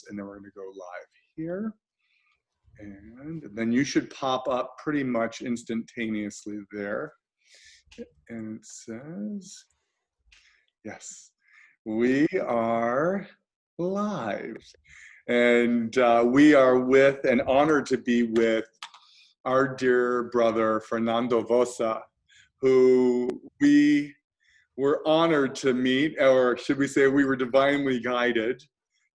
and then we're going to go live here. And then you should pop up pretty much instantaneously there. And it says, yes, we are live. And we are with, and honored to be with, our dear brother, Fernando Vossa, who we were honored to meet, or should we say we were divinely guided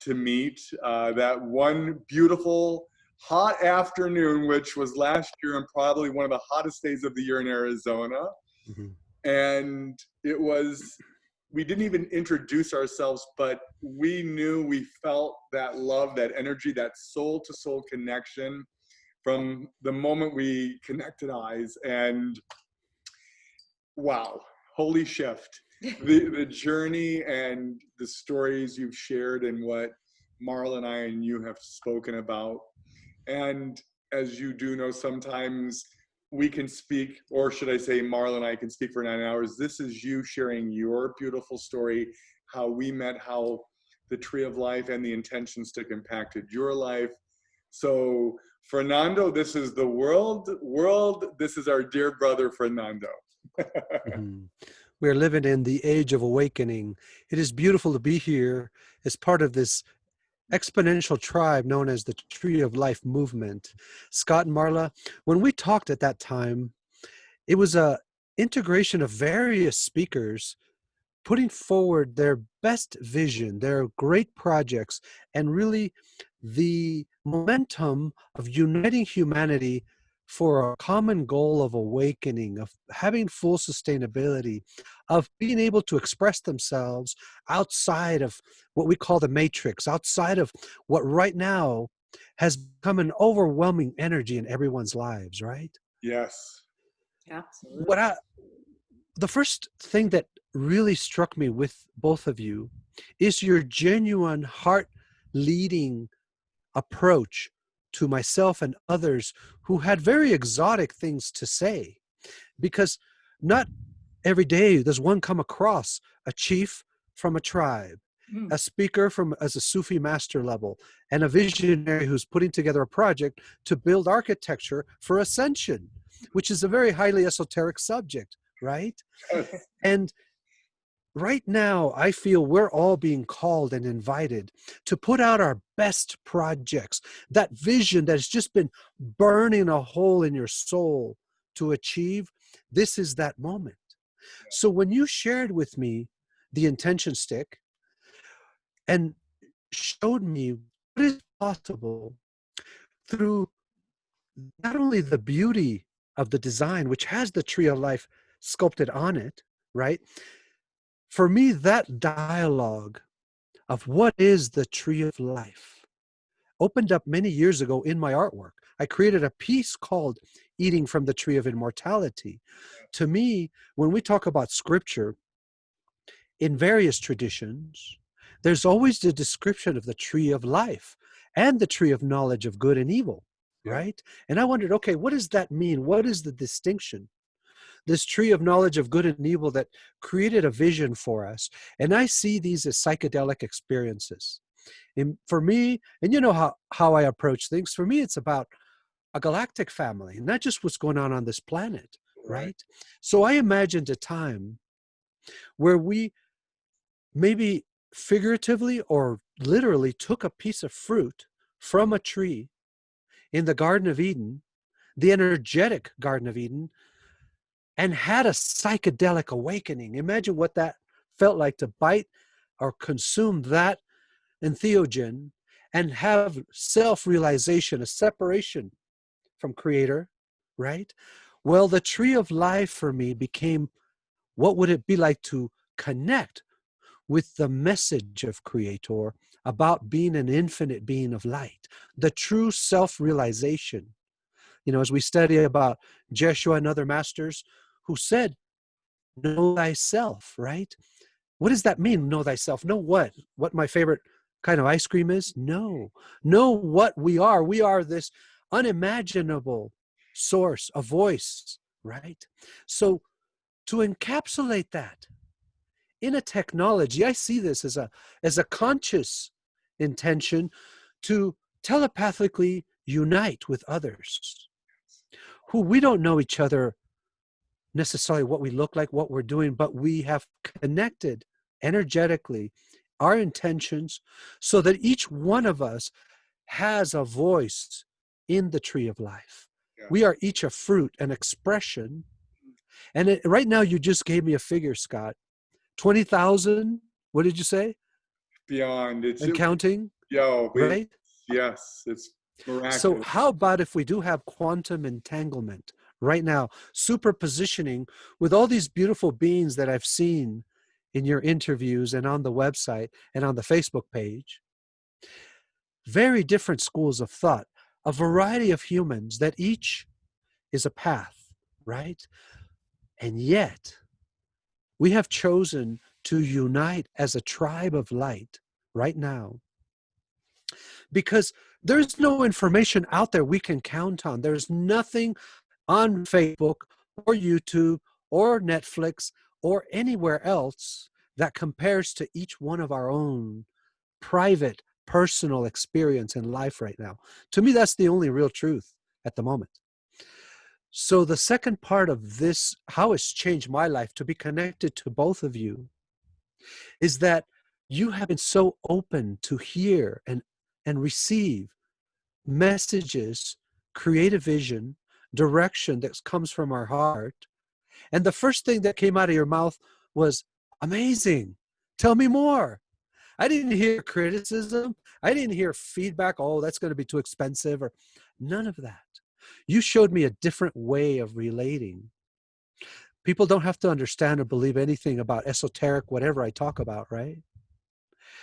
to meet that one beautiful hot afternoon, which was last year and probably one of the hottest days of the year in Arizona. Mm-hmm. And it was, we didn't even introduce ourselves, but we knew, we felt that love, that energy, that soul-to-soul connection from the moment we connected eyes. And wow, holy shift. The journey and the stories you've shared and what Marla and I and you have spoken about. And as you do know, sometimes we can speak, or should I say Marla and I can speak for 9 hours. This is you sharing your beautiful story, how we met, how the Tree of Life and the Intention Stick impacted your life. So Fernando, this is the world, this is our dear brother, Fernando. Mm-hmm. We're living in the age of awakening. It is beautiful to be here as part of this exponential tribe known as the Tree of Life movement. Scott and Marla, when we talked at that time, it was a integration of various speakers putting forward their best vision, their great projects, and really the momentum of uniting humanity for a common goal of awakening, of having full sustainability, of being able to express themselves outside of what we call the matrix, outside of what right now has become an overwhelming energy in everyone's lives, right? Yes. Absolutely. The first thing that really struck me with both of you is your genuine heart-leading approach to myself and others who had very exotic things to say, because not every day does one come across a chief from a tribe, a speaker as a Sufi master level, and a visionary who's putting together a project to build architecture for ascension, which is a very highly esoteric subject, right? And right now, I feel we're all being called and invited to put out our best projects, that vision that has just been burning a hole in your soul to achieve. This is that moment. So when you shared with me the intention stick and showed me what is possible through not only the beauty of the design, which has the Tree of Life sculpted on it, right? For me, that dialogue of what is the Tree of Life opened up many years ago in my artwork. I created a piece called Eating from the Tree of Immortality. To me, when we talk about scripture, in various traditions, there's always the description of the Tree of Life and the Tree of Knowledge of Good and Evil, right? And I wondered, okay, what does that mean? What is the distinction? This tree of knowledge of good and evil that created a vision for us. And I see these as psychedelic experiences. And for me, and you know how I approach things, for me, it's about a galactic family, not just what's going on this planet, right? So I imagined a time where we maybe figuratively or literally took a piece of fruit from a tree in the Garden of Eden, the energetic Garden of Eden, and had a psychedelic awakening. Imagine what that felt like to bite or consume that entheogen and have self-realization, a separation from Creator, right? Well, the Tree of Life for me became, what would it be like to connect with the message of Creator about being an infinite being of light, the true self-realization. You know, as we study about Jeshua and other masters who said, know thyself, right? What does that mean, know thyself? Know what? What my favorite kind of ice cream is? No. Know what we are. We are this unimaginable source, a voice, right? So to encapsulate that in a technology, I see this as a conscious intention to telepathically unite with others who we don't know each other necessarily what we look like, what we're doing, but we have connected energetically our intentions so that each one of us has a voice in the tree of life. We Yes. are each a fruit, an expression. And right now, you just gave me a figure, Scott. 20,000, what did you say? Beyond. And counting, Yo, right? yes, it's So miraculous. how about if we do have quantum entanglement right now, superpositioning with all these beautiful beings that I've seen in your interviews and on the website and on the Facebook page, very different schools of thought, a variety of humans that each is a path, right? And yet we have chosen to unite as a tribe of light right now because there's no information out there we can count on. There's nothing on Facebook or YouTube or Netflix or anywhere else that compares to each one of our own private, personal experience in life right now. To me, that's the only real truth at the moment. So the second part of this, how it's changed my life to be connected to both of you, is that you have been so open to hear and receive messages, creative vision, direction that comes from our heart. And the first thing that came out of your mouth was, amazing. Tell me more. I didn't hear criticism. I didn't hear feedback. Oh, that's going to be too expensive, or none of that. You showed me a different way of relating. People don't have to understand or believe anything about esoteric, whatever I talk about, right?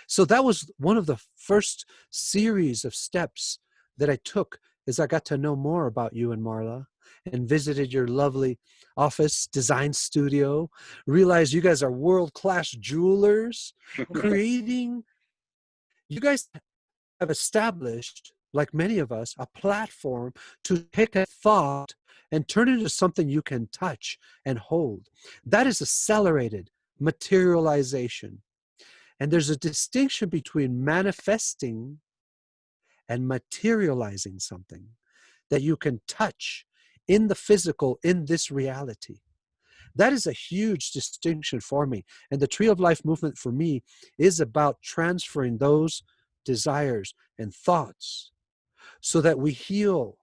So that was one of the first series of steps that I took as I got to know more about you and Marla and visited your lovely office, design studio, realized you guys are world-class jewelers, creating, you guys have established, like many of us, a platform to take a thought and turn it into something you can touch and hold. That is accelerated materialization. And there's a distinction between manifesting and materializing something that you can touch in the physical, in this reality. That is a huge distinction for me. And the Tree of Life movement for me is about transferring those desires and thoughts so that we heal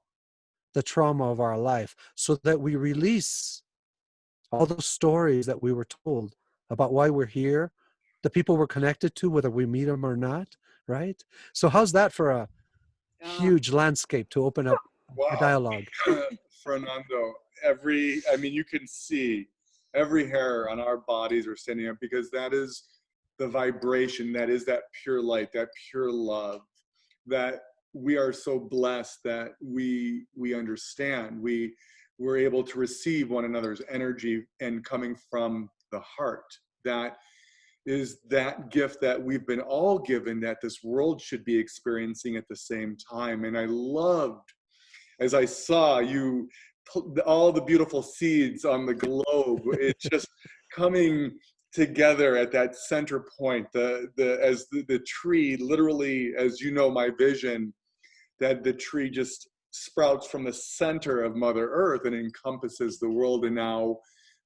the trauma of our life, so that we release all those stories that we were told about why we're here, the people we're connected to, whether we meet them or not, right? So how's that for a Yeah. huge landscape to open up a Wow. dialogue? Fernando, I mean, you can see every hair on our bodies are standing up because that is the vibration, that is that pure light, that pure love, that we are so blessed that we understand. We're able to receive one another's energy and coming from the heart. That is that gift that we've been all given, that this world should be experiencing at the same time. And I loved, as I saw you, all the beautiful seeds on the globe, it's just coming together at that center point, the tree, literally, as you know, my vision, that the tree just sprouts from the center of Mother Earth and encompasses the world. And now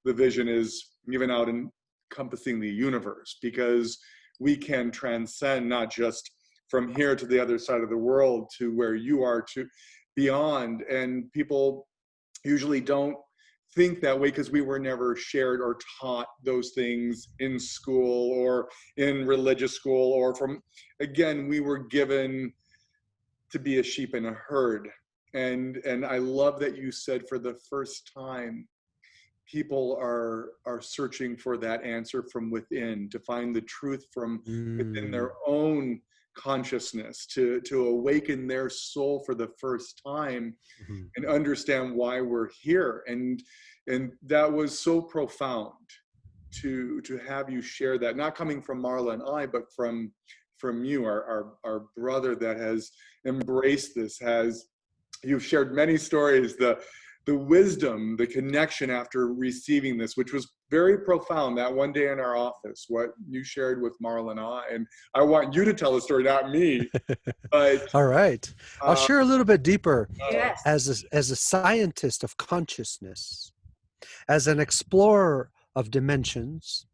the vision is even out encompassing the universe, because we can transcend not just from here to the other side of the world to where you are, to beyond. And people usually don't think that way because we were never shared or taught those things in school or in religious school, or from, again, we were given to be a sheep in a herd. And I love that you said, for the first time, people are searching for that answer from within, to find the truth from within Mm. their own consciousness, to awaken their soul for the first time Mhm. and understand why we're here. And that was so profound to have you share that, not coming from Marla and I, but from you, our brother that has embraced this. Has You've shared many stories, the wisdom, the connection after receiving this, which was very profound that one day in our office, what you shared with Marla and I. And I want you to tell the story, not me. But All right. I'll uh, share a little bit deeper Yes. as a scientist of consciousness, as an explorer of dimensions.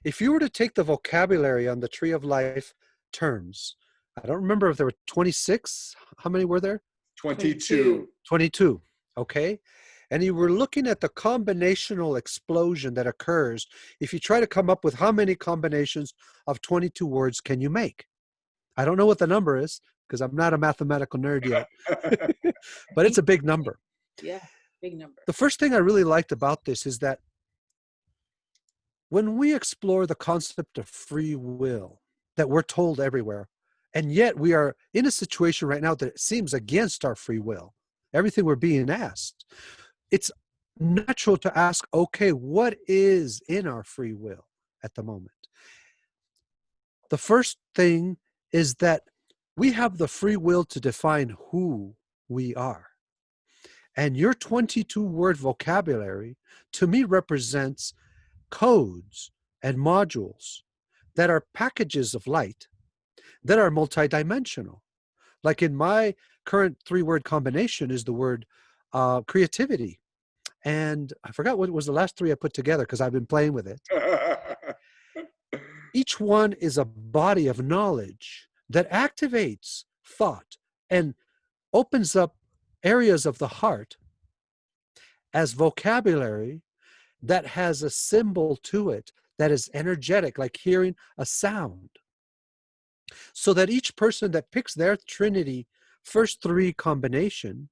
If you were to take the vocabulary on the Tree of Life terms, I don't remember if there were 26. How many were there? 22. 22. Okay. And you were looking at the combinational explosion that occurs if you try to come up with how many combinations of 22 words can you make. I don't know what the number is because I'm not a mathematical nerd yet, but it's a big number. Yeah, big number. The first thing I really liked about this is that when we explore the concept of free will that we're told everywhere, and yet we are in a situation right now that seems against our free will, everything we're being asked, it's natural to ask, okay, what is in our free will at the moment? The first thing is that we have the free will to define who we are. And your 22-word vocabulary, to me, represents codes and modules that are packages of light that are multidimensional. Like in my current 3-word combination is the word creativity. And I forgot what was the last 3 I put together because I've been playing with it. Each one is a body of knowledge that activates thought and opens up areas of the heart as vocabulary that has a symbol to it that is energetic, like hearing a sound. So that each person that picks their Trinity first 3 combination,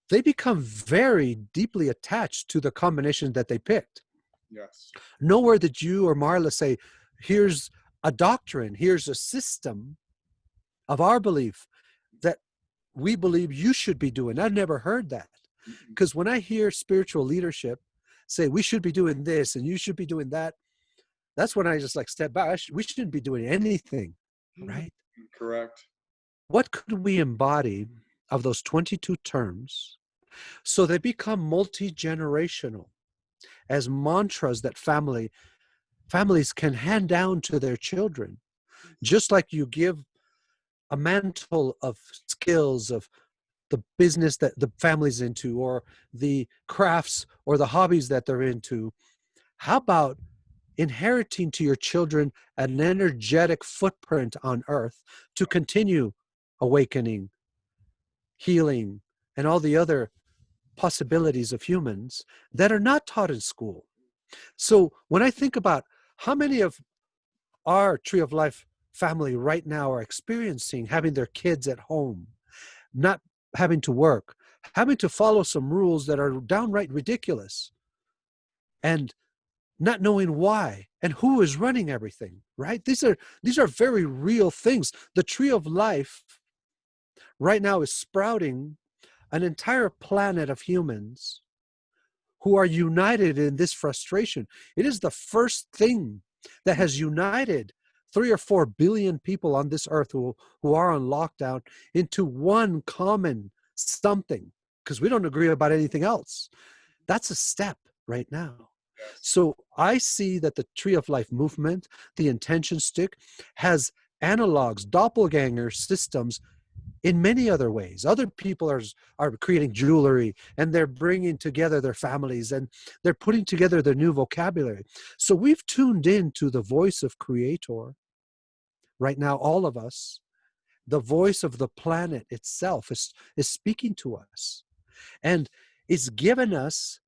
they become very deeply attached to the combination that they picked. Yes. Nowhere did you or Marla say, here's a doctrine, here's a system of our belief that we believe you should be doing. I've never heard that. Because when I hear spiritual leadership say, we should be doing this and you should be doing that, that's when I just like step back. We shouldn't be doing anything, right? Correct. What could we embody of those 22 terms so they become multi-generational as mantras that families can hand down to their children, just like you give a mantle of skills of the business that the family's into or the crafts or the hobbies that they're into. How about inheriting to your children an energetic footprint on earth to continue awakening, healing, and all the other possibilities of humans that are not taught in school? So when I think about how many of our Tree of Life family right now are experiencing having their kids at home, not having to work, having to follow some rules that are downright ridiculous, and not knowing why and who is running everything, right? These are very real things. The Tree of Life right now is sprouting an entire planet of humans who are united in this frustration. It is the first thing that has united 3 or 4 billion people on this earth who are on lockdown into one common something, because we don't agree about anything else. That's a step right now. So I see that the Tree of Life movement, the intention stick, has analogs, doppelganger systems in many other ways. Other people are creating jewelry and they're bringing together their families and they're putting together their new vocabulary. So we've tuned in to the voice of Creator right now, all of us. The voice of the planet itself is speaking to us. And it's given us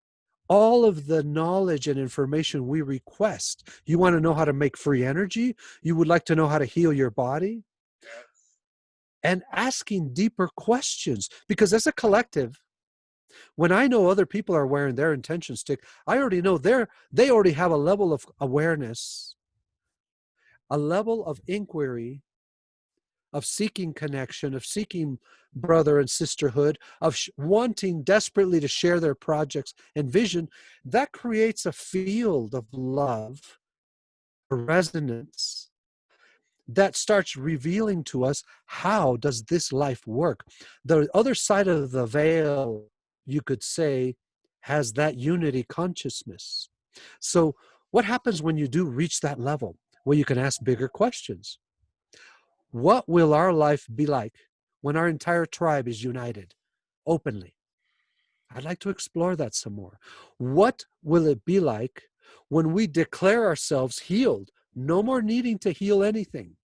all of the knowledge and information we request. You want to know how to make free energy? You would like to know how to heal your body? And asking deeper questions. Because as a collective, when I know other people are wearing their intention stick, I already know they already have a level of awareness, a level of inquiry, of seeking connection, of seeking brother and sisterhood, of wanting desperately to share their projects and vision. That creates a field of love, a resonance that starts revealing to us, how does this life work? The other side of the veil you could say, has that unity consciousness. So what happens when you do reach that level? Well, you can ask bigger questions. What will our life be like when our entire tribe is united openly? I'd like to explore that some more. What will it be like when we declare ourselves healed, no more needing to heal anything?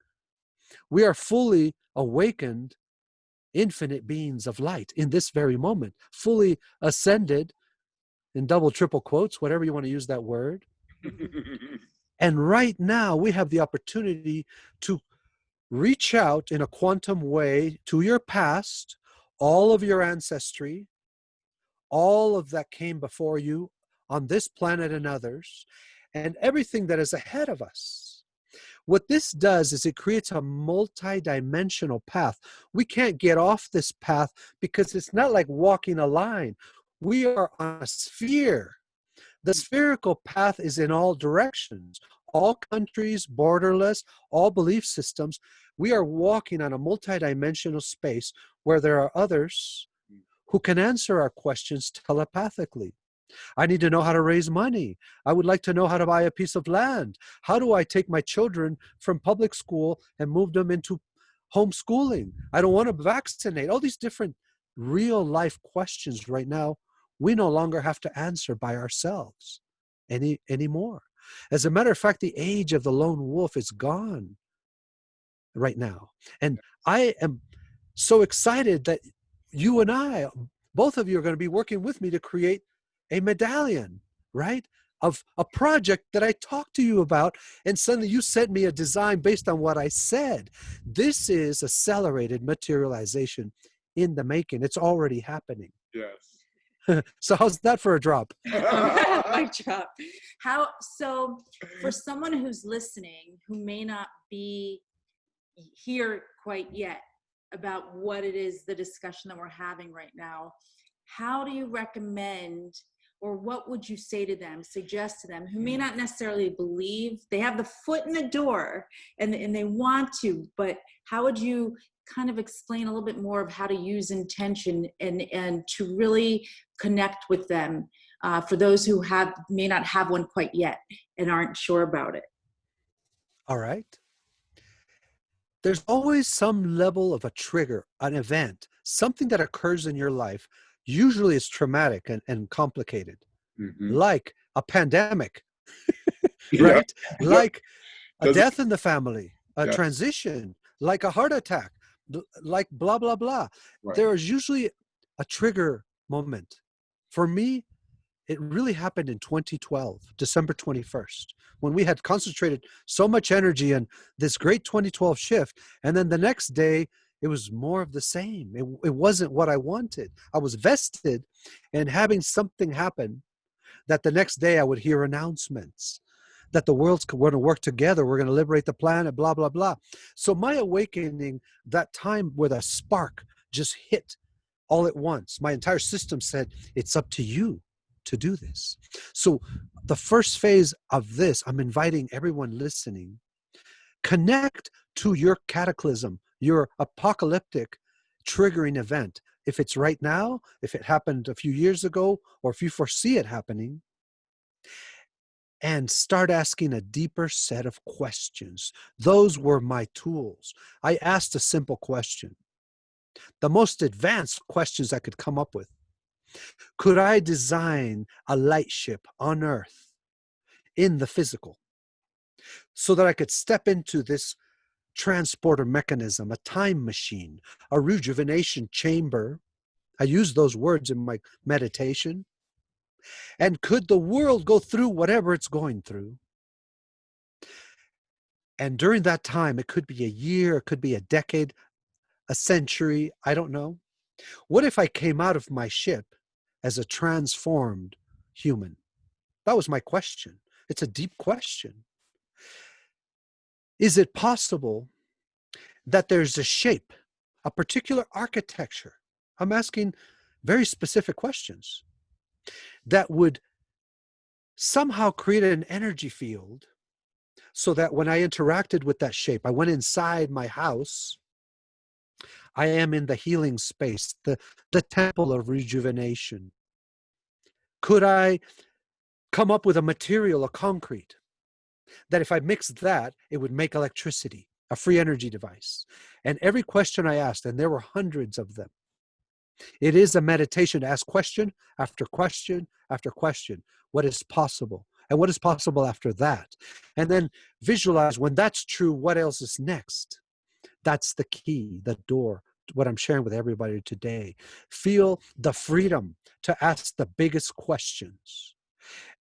We are fully awakened, infinite beings of light in this very moment, fully ascended, in double, triple quotes, whatever you want to use that word. And right now, we have the opportunity to reach out in a quantum way to your past, all of your ancestry, all of that came before you on this planet and others, and everything that is ahead of us. What this does is it creates a multi-dimensional path. We can't get off this path because it's not like walking a line. We are on a sphere. The spherical path is in all directions, all countries, borderless, all belief systems. We are walking on a multi-dimensional space where there are others who can answer our questions telepathically. I need to know how to raise money. I would like to know how to buy a piece of land. How do I take my children from public school and move them into homeschooling? I don't want to vaccinate. All these different real life questions right now, we no longer have to answer by ourselves anymore. As a matter of fact, the age of the lone wolf is gone right now. And I am so excited that you and I, both of you, are going to be working with me to create a medallion, right? Of a project that I talked to you about, and suddenly you sent me a design based on what I said. This is accelerated materialization in the making. It's already happening. Yes. So how's that for a drop? Mic drop. So for someone who's listening, who may not be here quite yet about what it is, the discussion that we're having right now, how do you recommend, or what would you say to them, suggest to them, who may not necessarily believe, they have the foot in the door and they want to, but how would you kind of explain a little bit more of how to use intention and to really connect with them, for those who may not have one quite yet and aren't sure about it? All right. There's always some level of a trigger, an event, something that occurs in your life. Usually it's traumatic and complicated, like a pandemic, right? Yeah. Like a Doesn't- death in the family, a Yes. transition, like a heart attack, like blah, blah, blah. Right. There is usually a trigger moment. For me, it really happened in 2012, December 21st, when we had concentrated so much energy on this great 2012 shift. And then the next day, it was more of the same. It wasn't what I wanted. I was vested in having something happen that the next day I would hear announcements that the world's going to work together. We're going to liberate the planet, blah, blah, blah. So my awakening, that time where the spark just hit all at once, my entire system said, it's up to you to do this. So the first phase of this, I'm inviting everyone listening, connect to your cataclysm, your apocalyptic triggering event. If it's right now, if it happened a few years ago, or if you foresee it happening, and start asking a deeper set of questions. Those were my tools. I asked a simple question, the most advanced questions I could come up with. Could I design a light ship on Earth in the physical so that I could step into this transporter mechanism, a time machine, a rejuvenation chamber? I use those words in my meditation. And could the world go through whatever it's going through? And during that time, it could be a year, it could be a decade, a century, I don't know. What if I came out of my ship as a transformed human? That was my question. It's a deep question. Is it possible that there's a shape, a particular architecture? I'm asking very specific questions that would somehow create an energy field so that when I interacted with that shape, I went inside my house, I am in the healing space, the temple of rejuvenation. Could I come up with a material, a concrete, that if I mixed that, it would make electricity, a free energy device? And every question I asked, and there were hundreds of them, it is a meditation to ask question after question after question. What is possible? And what is possible after that? And then visualize, when that's true, what else is next? That's the key, the door, what I'm sharing with everybody today. Feel the freedom to ask the biggest questions.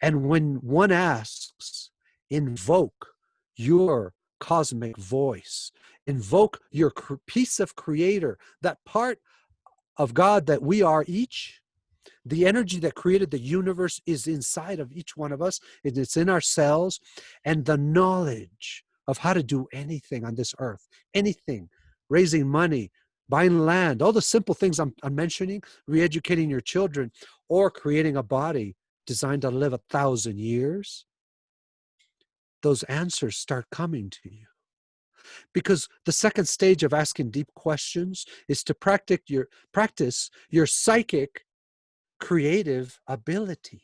And when one asks, invoke your cosmic voice, invoke your piece of creator, that part of God that we are each. The energy that created the universe is inside of each one of us. It's in our cells. And the knowledge of how to do anything on this earth, anything, raising money, buying land, all the simple things I'm mentioning, re-educating your children, or creating a body designed to live 1,000 years, those answers start coming to you. Because the second stage of asking deep questions is to practice your psychic creative ability.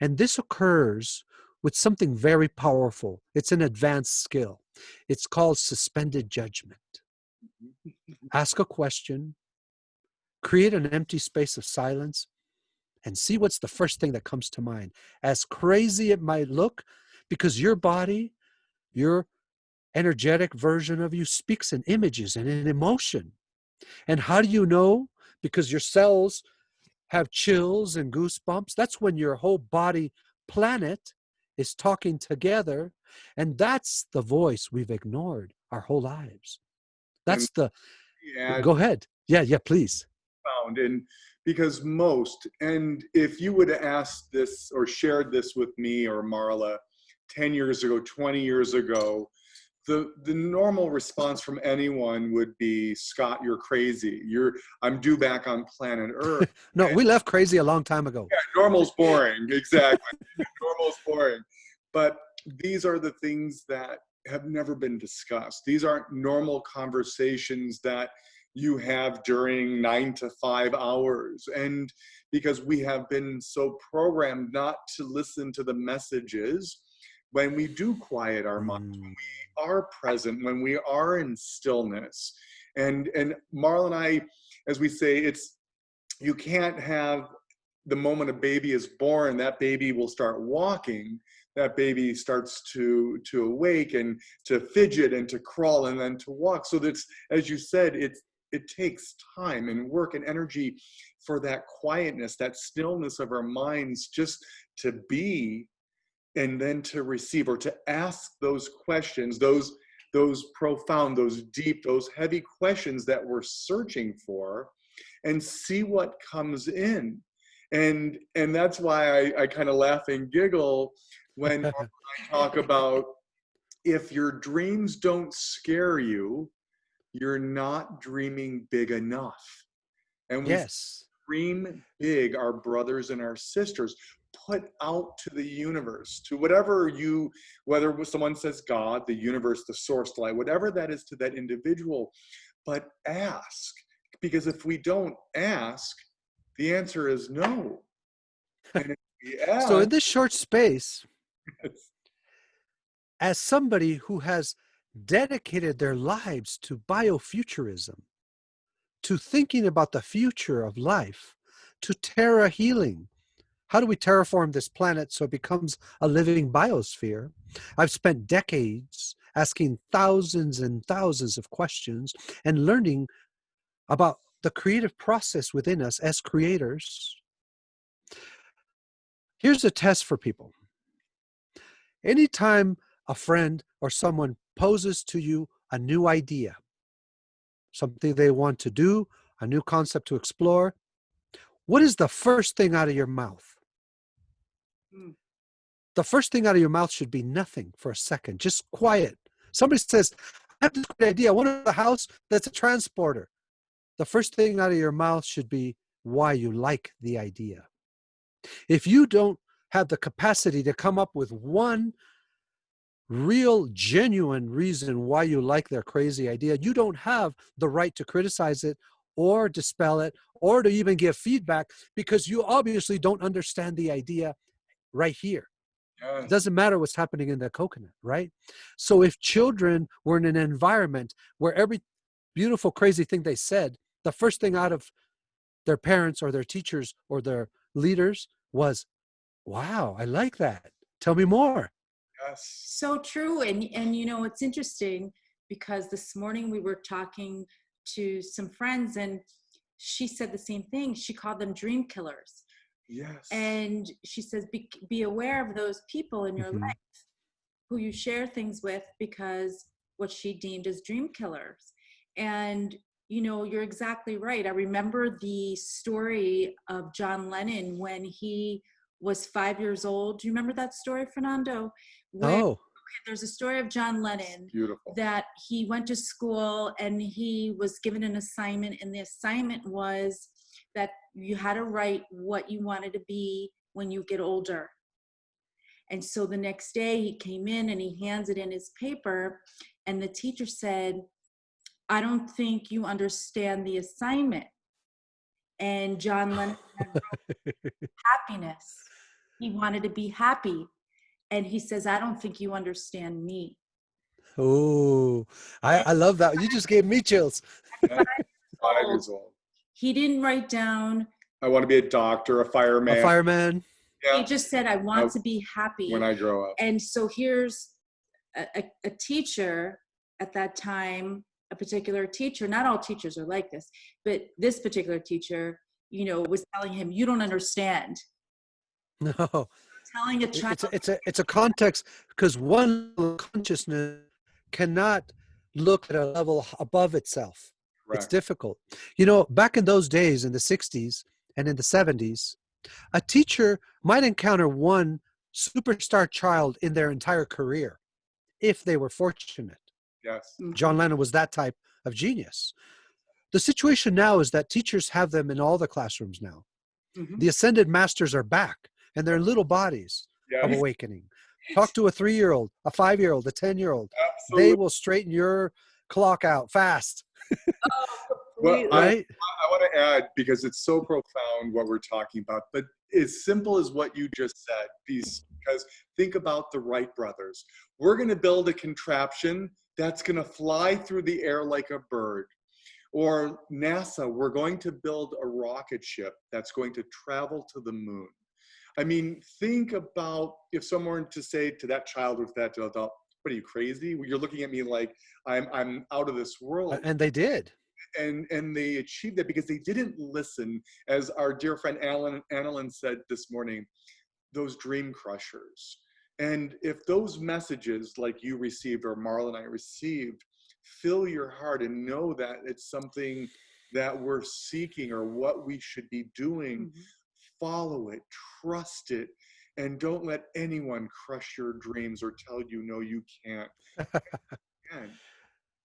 And this occurs with something very powerful. It's an advanced skill. It's called suspended judgment. Ask a question, create an empty space of silence, and see what's the first thing that comes to mind. As crazy it might look, because your body, your energetic version of you speaks in images and in emotion. And how do you know? Because your cells have chills and goosebumps. That's when your whole body planet is talking together. And that's the voice we've ignored our whole lives. That's go ahead. Yeah, please. Found. And because and if you would have asked this or shared this with me or Marla 10 years ago, 20 years ago, the normal response from anyone would be, Scott, you're crazy. I'm due back on planet Earth. No, we left crazy a long time ago. Yeah, normal's boring. Exactly. Normal's boring. But these are the things that have never been discussed. These aren't normal conversations that you have during 9 to 5 hours. And because we have been so programmed not to listen to the messages, when we do quiet our minds, when we are present, when we are in stillness. And Marla and I, as we say, you can't have the moment a baby is born, that baby will start walking, that baby starts to awake and to fidget and to crawl and then to walk. So that's, as you said, it takes time and work and energy for that quietness, that stillness of our minds, just to be, and then to receive or to ask those questions, those profound, those deep, those heavy questions that we're searching for, and see what comes in. And that's why I kind of laugh and giggle when I talk about, if your dreams don't scare you, you're not dreaming big enough. And we dream big, our brothers and our sisters. Put out to the universe, to whatever whether someone says God, the universe, the source light, whatever that is to that individual, but ask. Because if we don't ask, the answer is no. And if we ask, so in this short space, as somebody who has dedicated their lives to biofuturism, to thinking about the future of life, to terra healing, how do we terraform this planet so it becomes a living biosphere? I've spent decades asking thousands and thousands of questions and learning about the creative process within us as creators. Here's a test for people. Anytime a friend or someone poses to you a new idea, something they want to do, a new concept to explore, what is the first thing out of your mouth? The first thing out of your mouth should be nothing for a second, just quiet. Somebody says, I have this great idea. I want a house that's a transporter. The first thing out of your mouth should be why you like the idea. If you don't have the capacity to come up with one real, genuine reason why you like their crazy idea, you don't have the right to criticize it or dispel it or to even give feedback, because you obviously don't understand the idea right here. It Yes. doesn't matter what's happening in the coconut, right? So if children were in an environment where every beautiful, crazy thing they said, the first thing out of their parents or their teachers or their leaders was, wow, I like that. Tell me more. Yes. So true. And you know, it's interesting because this morning we were talking to some friends and she said the same thing. She called them dream killers. Yes. And she says, be aware of those people in your Mhm. life who you share things with, because what she deemed as dream killers. And you know, you're exactly right. I remember the story of John Lennon when he was 5 years old. Do you remember that story, Fernando? Where Oh, there's a story of John Lennon Beautiful. that he went to school and he was given an assignment, and the assignment was that you had to write what you wanted to be when you get older. And so the next day he came in and he handed in his paper, and the teacher said, I don't think you understand the assignment. And John Lennon wrote happiness. He wanted to be happy. And he says, I don't think you understand me. oh, And I love that. You just gave me chills. Yes. 5 so years old. he didn't write down, I want to be a doctor, a A fireman. fireman. he Yeah. just said, I want to be happy. When I grow up. And so here's a teacher at that time, a particular teacher, not all teachers are like this, but this particular teacher, you know, was telling him, you don't understand. No, Telling a child, it's a context, because one level of consciousness cannot look at a level above itself. It's Correct. difficult. You know, back in those days, in the 60s and in the 70s, a teacher might encounter one superstar child in their entire career, if they were fortunate. Yes. John Lennon was that type of genius. The situation now is that teachers have them in all the classrooms now. Mhm. The ascended masters are back, and they're in little bodies of Yes. awakening. Talk to a 3-year-old, a 5-year-old, a 10-year-old. They Absolutely. will straighten your clock out fast, Well, completely. right? I want to add, because it's so profound what we're talking about, but as simple as what you just said, because think about the Wright brothers. We're going to build a contraption that's going to fly through the air like a bird. Or NASA, we're going to build a rocket ship that's going to travel to the moon. I mean, think about if someone were to say to that child or to that adult, what are you, crazy? You're looking at me like I'm out of this world. And they did. And they achieved that because they didn't listen, as our dear friend Annalyn said this morning, those dream crushers. And if those messages like you received or Marla and I received fill your heart and know that it's something that we're seeking or what we should be doing, follow it, trust it, and don't let anyone crush your dreams or tell you, no, you can't. Again,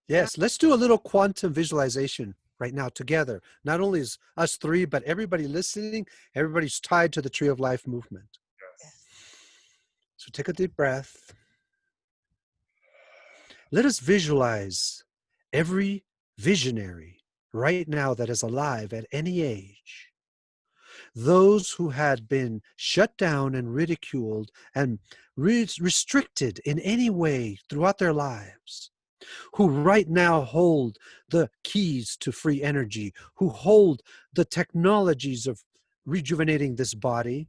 Yes, let's do a little quantum visualization right now together. Not only is us three, but everybody listening, everybody's tied to the Tree of Life movement. yes. So take a deep breath. Let us visualize every visionary right now that is alive at any age. Those who had been shut down and ridiculed and restricted in any way throughout their lives, who right now hold the keys to free energy, who hold the technologies of rejuvenating this body,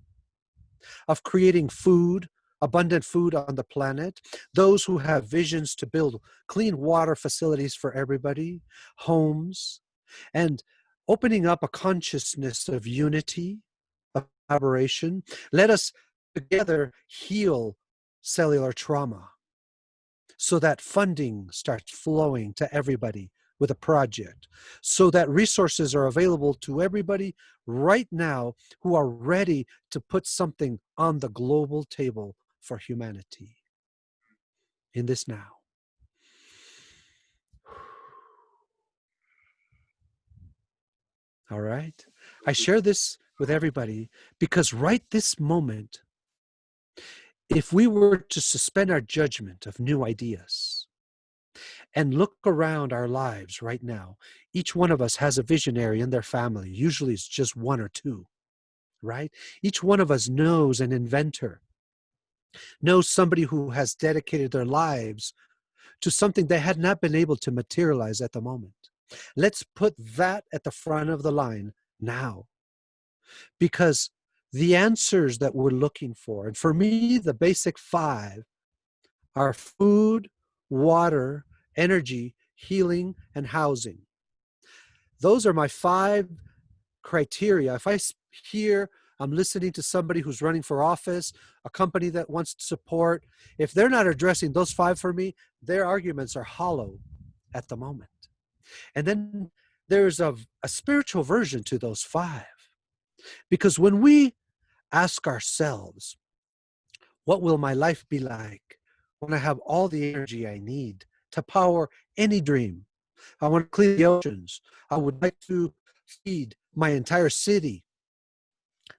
of creating food, abundant food on the planet, those who have visions to build clean water facilities for everybody, homes, and opening up a consciousness of unity, of collaboration. Let us together heal cellular trauma so that funding starts flowing to everybody with a project, so that resources are available to everybody right now who are ready to put something on the global table for humanity in this now. All right. I share this with everybody because right this moment, if we were to suspend our judgment of new ideas and look around our lives right now, each one of us has a visionary in their family. Usually it's just one or two, right? Each one of us knows an inventor, knows somebody who has dedicated their lives to something they had not been able to materialize at the moment. Let's put that at the front of the line now, because the answers that we're looking for, and for me, the basic five are food, water, energy, healing, and housing. Those are my five criteria. If I hear I'm listening to somebody who's running for office, a company that wants to support, if they're not addressing those five for me, their arguments are hollow at the moment. And then there's a spiritual version to those five. Because when we ask ourselves, what will my life be like when I have all the energy I need to power any dream? I want to clean the oceans. I would like to feed my entire city.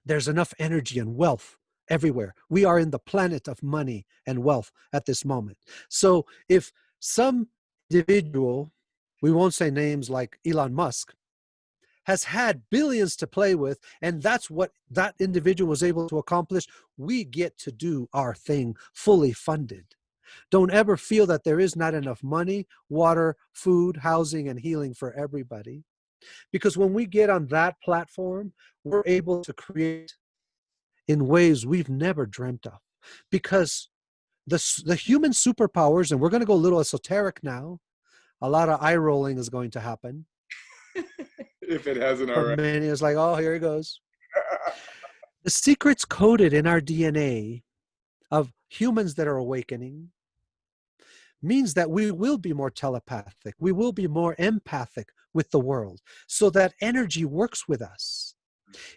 There's enough energy and wealth everywhere. We are in the planet of money and wealth at this moment. So if some individual, we won't say names like Elon Musk, has had billions to play with, and that's what that individual was able to accomplish, we get to do our thing fully funded. Don't ever feel that there is not enough money, water, food, housing, and healing for everybody. Because when we get on that platform, we're able to create in ways we've never dreamt of. Because the human superpowers, and we're going to go a little esoteric now, a lot of eye rolling is going to happen. If it hasn't For already. many, it's like, oh, here he goes. The secrets coded in our DNA of humans that are awakening means that we will be more telepathic. We will be more empathic with the world, so that energy works with us.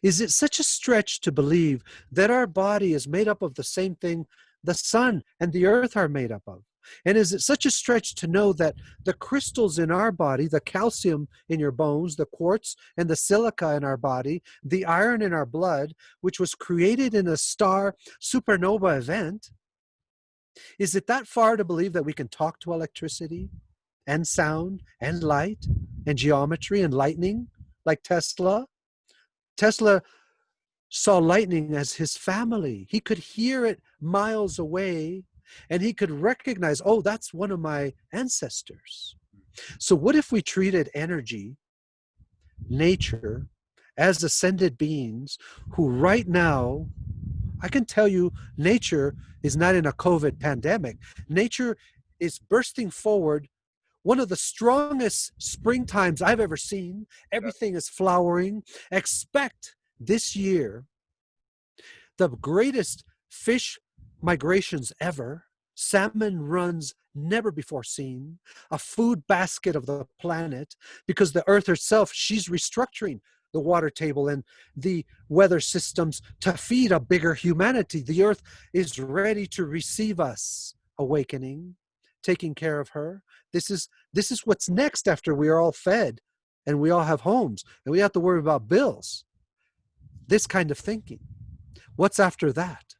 Is it such a stretch to believe that our body is made up of the same thing the sun and the earth are made up of? And is it such a stretch to know that the crystals in our body, the calcium in your bones, the quartz and the silica in our body, the iron in our blood, which was created in a star supernova event, is it that far to believe that we can talk to electricity and sound and light and geometry and lightning like Tesla? Tesla saw lightning as his family. He could hear it miles away, and he could recognize, oh, that's one of my ancestors. So what if we treated energy, nature, as ascended beings who right now, I can tell you, nature is not in a COVID pandemic. Nature is bursting forward. One of the strongest springtimes I've ever seen. Everything is flowering. Expect this year the greatest fish migrations ever, salmon runs never before seen, a food basket of the planet, because the earth herself, she's restructuring the water table and the weather systems to feed a bigger humanity. The earth is ready to receive us, awakening, taking care of her. This is what's next after we are all fed and we all have homes and we have to worry about bills. This kind of thinking. What's after that?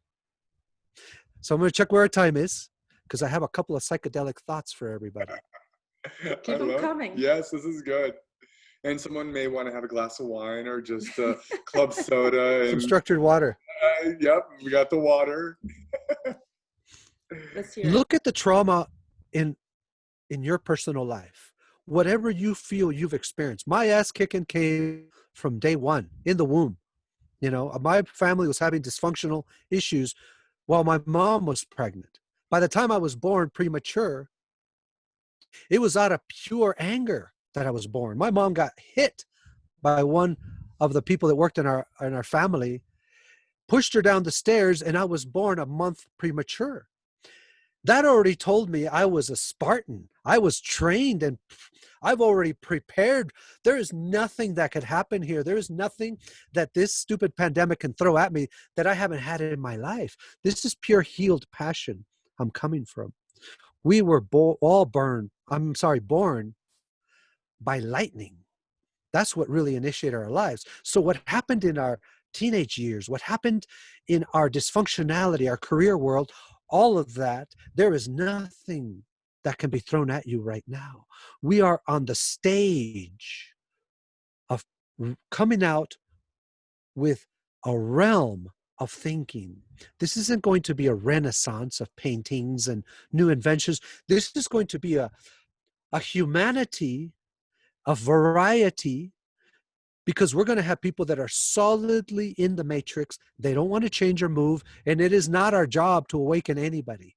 So I'm going to check where our time is, because I have a couple of psychedelic thoughts for everybody. Keep them coming. Yes, this is good. And someone may want to have a glass of wine or just a club soda. And, Some structured water. Yep, we got the water. Let's hear it. Look at the trauma in your personal life. Whatever you feel you've experienced. My ass kicking came from day one, in the womb. You know, my family was having dysfunctional issues while my mom was pregnant. By the time I was born premature, it was out of pure anger that I was born. My mom got hit by one of the people that worked in our family, pushed her down the stairs, and I was born a month premature. That already told me I was a Spartan. I was trained and I've already prepared. There is nothing that could happen here. There is nothing that this stupid pandemic can throw at me that I haven't had in my life. This is pure healed passion I'm coming from. We were all born by lightning. That's what really initiated our lives. So what happened in our teenage years, what happened in our dysfunctionality, our career world, all of that, there is nothing that can be thrown at you right now. We are on the stage of coming out with a realm of thinking. This isn't going to be a renaissance of paintings and new inventions. This is going to be a humanity, a variety, because we're going to have people that are solidly in the matrix. They don't want to change or move, and it is not our job to awaken anybody.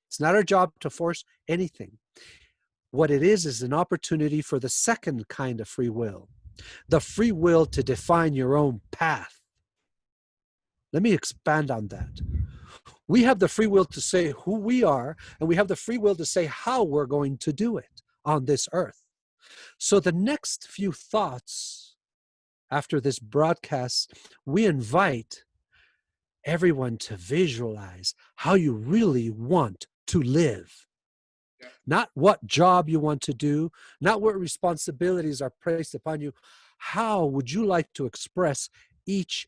It's not our job to force anything. What it is an opportunity for the second kind of free will, the free will to define your own path. Let me expand on that. We have the free will to say who we are, and we have the free will to say how we're going to do it on this earth. So the next few thoughts after this broadcast, we invite everyone to visualize how you really want to live. Not what job you want to do, not what responsibilities are placed upon you. How would you like to express each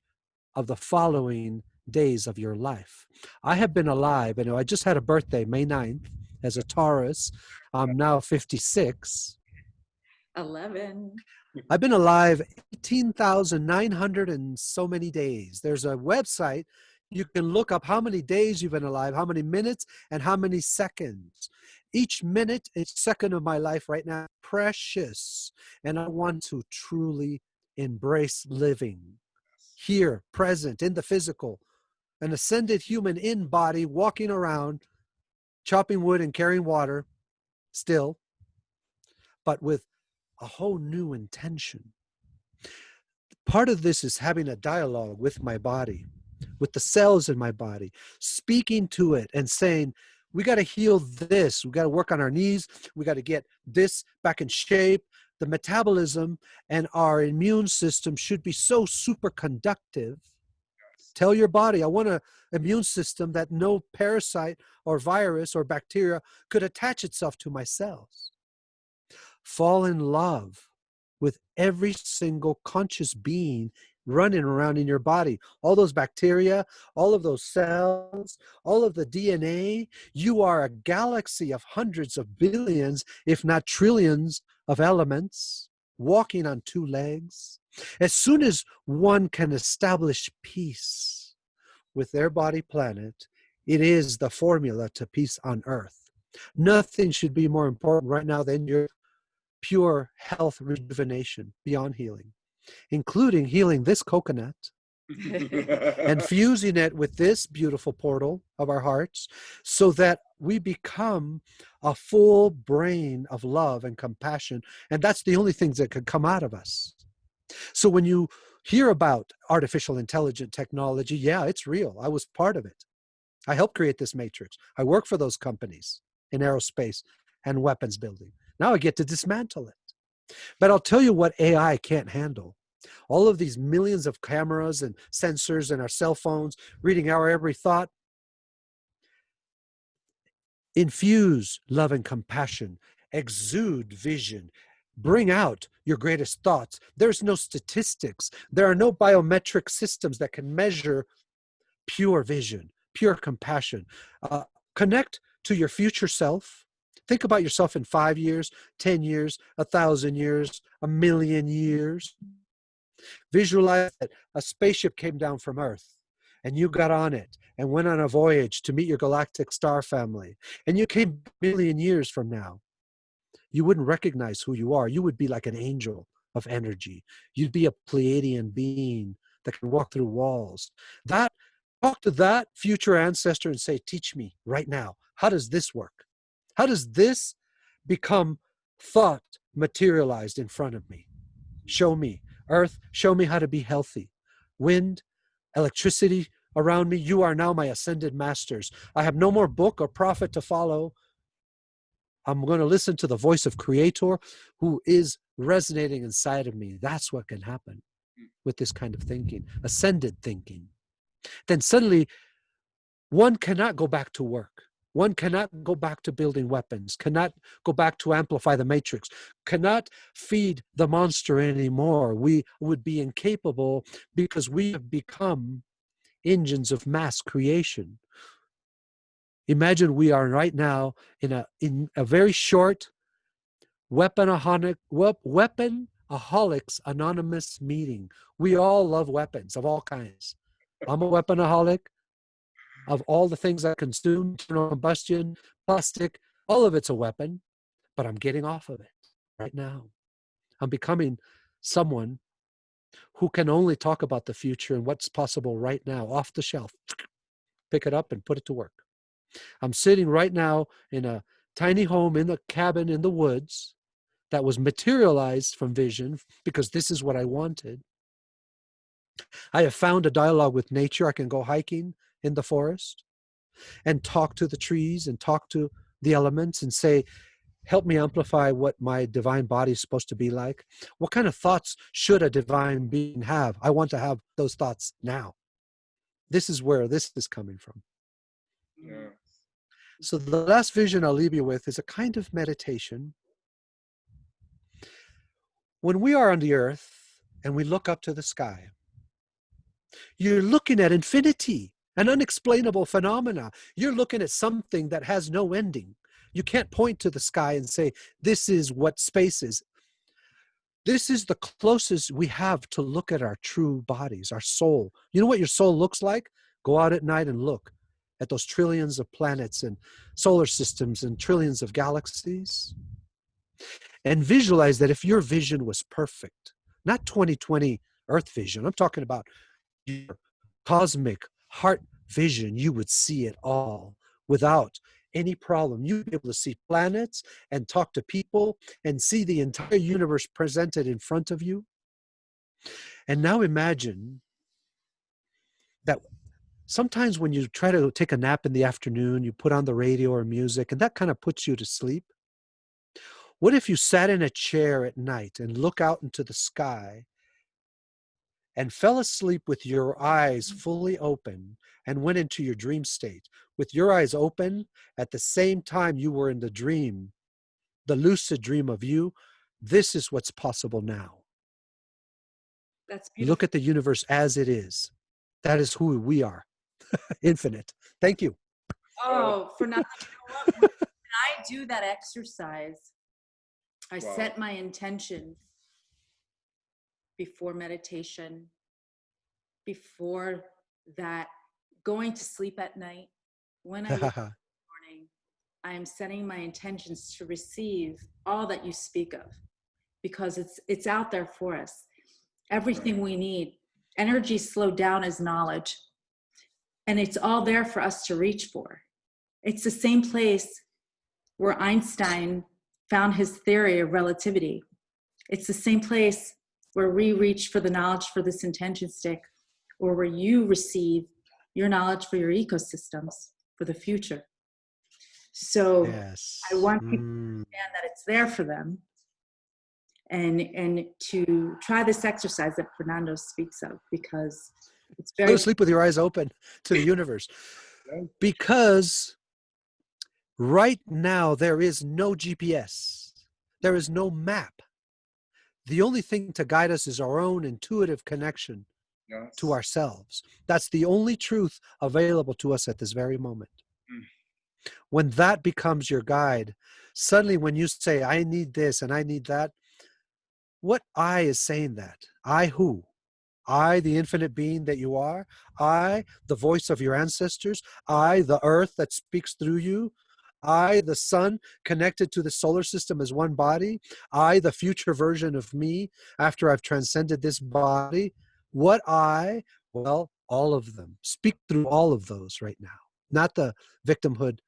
of the following days of your life? I have been alive, and I just had a birthday, May 9th, as a Taurus. I'm now 56. 11. I've been alive 18,900 and so many days. There's a website. You can look up how many days you've been alive, how many minutes, and how many seconds. Each minute, each second of my life right now, precious. And I want to truly embrace living here, present, in the physical, an ascended human in body, walking around, chopping wood and carrying water, still, but with a whole new intention. Part of this is having a dialogue with my body, with the cells in my body, speaking to it and saying, we got to heal this. We got to work on our knees. We got to get this back in shape. The metabolism and our immune system should be so superconductive. Tell your body, I want an immune system that no parasite or virus or bacteria could attach itself to my cells. Fall in love with every single conscious being running around in your body. All those bacteria, all of those cells, all of the DNA. You are a galaxy of hundreds of billions, if not trillions, of elements walking on two legs. As soon as one can establish peace with their body planet, it is the formula to peace on earth. Nothing should be more important right now than your pure health rejuvenation beyond healing, including healing this coconut and fusing it with this beautiful portal of our hearts so that we become a full brain of love and compassion. And that's the only things that could come out of us. So when you hear about artificial intelligent technology, yeah, it's real. I was part of it. I helped create this matrix. I work for those companies in aerospace and weapons building. Now I get to dismantle it. But I'll tell you what AI can't handle. All of these millions of cameras and sensors in our cell phones, reading our every thought. Infuse love and compassion. Exude vision. Bring out your greatest thoughts. There's no statistics. There are no biometric systems that can measure pure vision, pure compassion. Connect to your future self. Think about yourself in 5 years, 10 years, 1,000 years, 1,000,000 years. Visualize that a spaceship came down from Earth and you got on it and went on a voyage to meet your galactic star family. And you came 1,000,000,000 years from now. You wouldn't recognize who you are. You would be like an angel of energy. You'd be a Pleiadian being that can walk through walls. Talk to that future ancestor and say, teach me right now. How does this work? How does this become thought materialized in front of me? Show me. Earth, show me how to be healthy. Wind, electricity around me. You are now my ascended masters. I have no more book or prophet to follow. I'm going to listen to the voice of Creator who is resonating inside of me. That's what can happen with this kind of thinking, ascended thinking. Then suddenly, one cannot go back to work. One cannot go back to building weapons, cannot go back to amplify the matrix, cannot feed the monster anymore. We would be incapable because we have become engines of mass creation. Imagine we are right now in a very short weaponaholics anonymous meeting. We all love weapons of all kinds. I'm a weaponaholic of all the things I consume, internal combustion, plastic, all of it's a weapon, but I'm getting off of it right now. I'm becoming someone who can only talk about the future and what's possible right now, off the shelf. Pick it up and put it to work. I'm sitting right now in a tiny home in a cabin in the woods that was materialized from vision because this is what I wanted. I have found a dialogue with nature. I can go hiking in the forest and talk to the trees and talk to the elements and say, help me amplify what my divine body is supposed to be like. What kind of thoughts should a divine being have? I want to have those thoughts now. This is where this is coming from. Yeah. So the last vision I'll leave you with is a kind of meditation. When we are on the earth and we look up to the sky, you're looking at infinity, an unexplainable phenomena. You're looking at something that has no ending. You can't point to the sky and say, this is what space is. This is the closest we have to look at our true bodies, our soul. You know what your soul looks like? Go out at night and look at those trillions of planets and solar systems and trillions of galaxies. And visualize that if your vision was perfect, not 2020 Earth vision, I'm talking about your cosmic heart vision, you would see it all without any problem. You'd be able to see planets and talk to people and see the entire universe presented in front of you. And now imagine that sometimes when you try to take a nap in the afternoon, you put on the radio or music, and that kind of puts you to sleep. What if you sat in a chair at night and look out into the sky and fell asleep with your eyes fully open and went into your dream state with your eyes open at the same time you were in the dream, the lucid dream of you? This is what's possible now. That's beautiful. Look at the universe as it is. That is who we are. Infinite. Thank you. Oh, Fernando, you know what? When I do that exercise, I Wow. set my intention before meditation, before that, going to sleep at night. When I wake up in the morning, I am setting my intentions to receive all that you speak of, because it's out there for us. Everything we need. Energy slowed down as knowledge. And it's all there for us to reach for. It's the same place where Einstein found his theory of relativity. It's the same place where we reach for the knowledge for this intention stick, or where you receive your knowledge for your ecosystems for the future. So Yes. I want people to understand that it's there for them, and to try this exercise that Fernando speaks of, because it's Go very to sleep with your eyes open to the universe. Because right now there is no GPS. There is no map. The only thing to guide us is our own intuitive connection to ourselves. That's the only truth available to us at this very moment. When that becomes your guide, suddenly when you say, I need this and I need that, what I is saying that? I who? I, the infinite being that you are? I, the voice of your ancestors? I, the earth that speaks through you? I, the sun connected to the solar system as one body? I, the future version of me after I've transcended this body? What I? Well, all of them. Speak through all of those right now. Not the victimhood